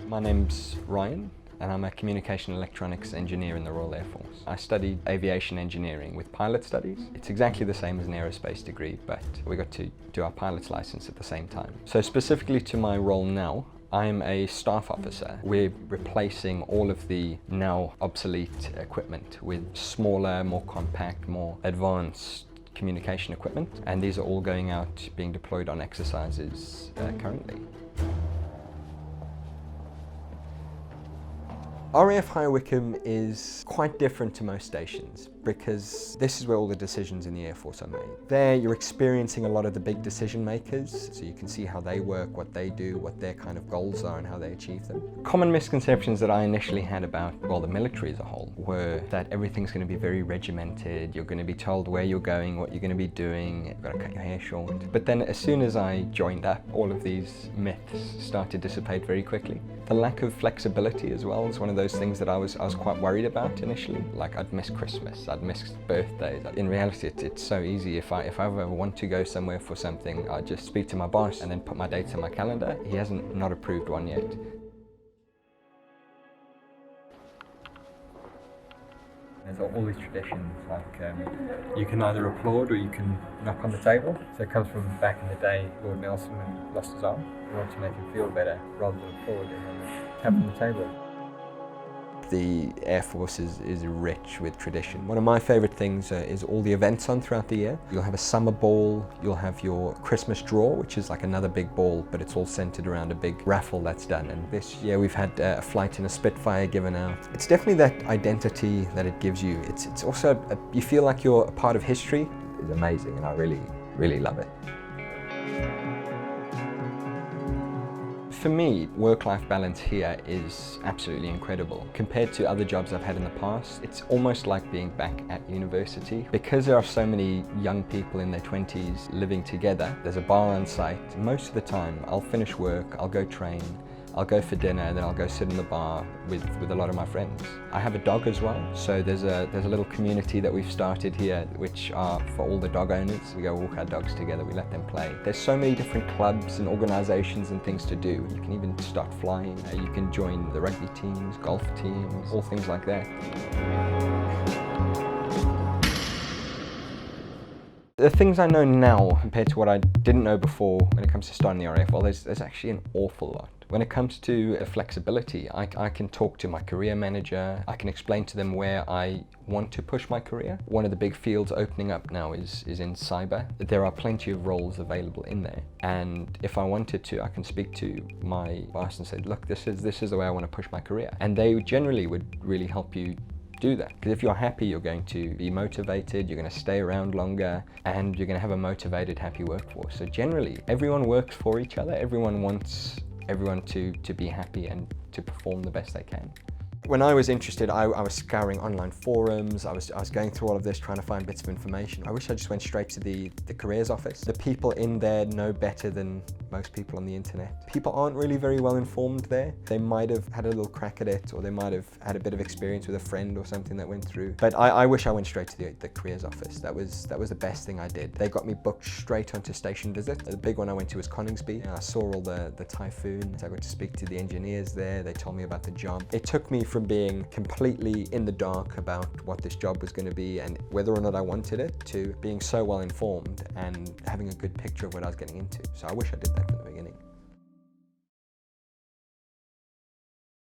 My name's Ryan and I'm a communication electronics engineer in the Royal Air Force. I studied aviation engineering with pilot studies. It's exactly the same as an aerospace degree, but we got to do our pilot's license at the same time. So specifically to my role now, I'm a staff officer. We're replacing all of the now obsolete equipment with smaller, more compact, more advanced communication equipment, and these are all going out being deployed on exercises currently. RAF Higher Wycombe is quite different to most stations because this is where all the decisions in the Air Force are made. There you're experiencing a lot of the big decision makers, so you can see how they work, what they do, what their kind of goals are and how they achieve them. Common misconceptions that I initially had about, well, the military as a whole were that everything's going to be very regimented, you're going to be told where you're going, what you're going to be doing, you've got to cut your hair short. But then as soon as I joined up, all of these myths started to dissipate very quickly. The lack of flexibility as well is one of those things that I was quite worried about initially. Like I'd miss Christmas, I'd miss birthdays. In reality, it's so easy. If I ever want to go somewhere for something, I just speak to my boss and then put my dates in my calendar. He hasn't not approved one yet. There's all these traditions, like you can either applaud or you can knock on the table. So it comes from back in the day, Lord Nelson when he lost his arm. You want to make him feel better rather than applaud him and tap on the table. The Air Force is rich with tradition. One of my favourite things is all the events on throughout the year. You'll have a summer ball, you'll have your Christmas draw, which is like another big ball, but it's all centred around a big raffle that's done. And this year we've had a flight in a Spitfire given out. It's definitely that identity that it gives you. It's also, you feel like you're a part of history. It's amazing and I really love it. For me, work-life balance here is absolutely incredible. Compared to other jobs I've had in the past, it's almost like being back at university. Because there are so many young people in their 20s living together, there's a bar on site. Most of the time, I'll finish work, I'll go train, I'll go for dinner, and then I'll go sit in the bar with a lot of my friends. I have a dog as well, so there's a little community that we've started here, which are for all the dog owners. We go walk our dogs together, we let them play. There's so many different clubs and organisations and things to do. You can even start flying. You can join the rugby teams, golf teams, all things like that. The things I know now compared to what I didn't know before when it comes to starting the RAF, well, there's actually an awful lot. When it comes to flexibility, I can talk to my career manager, I can explain to them where I want to push my career. One of the big fields opening up now is in cyber. There are plenty of roles available in there, and if I wanted to, I can speak to my boss and say, look, this is the way I want to push my career. And they generally would really help you do that. Because if you're happy, you're going to be motivated, you're going to stay around longer, and you're going to have a motivated, happy workforce. So generally, everyone works for each other. Everyone wants everyone to be happy and to perform the best they can. When I was interested, I was scouring online forums, I was going through all of this trying to find bits of information. I wish I just went straight to the careers office. The people in there know better than most people on the internet. People aren't really very well informed there. They might have had a little crack at it, or they might have had a bit of experience with a friend or something that went through. But I wish I went straight to the careers office. That was the best thing I did. They got me booked straight onto station visit. The big one I went to was Coningsby. I saw all the Typhoon. I got to speak to the engineers there. They told me about the job. It took me from being completely in the dark about what this job was going to be and whether or not I wanted it, to being so well informed and having a good picture of what I was getting into. So I wish I did that from the beginning.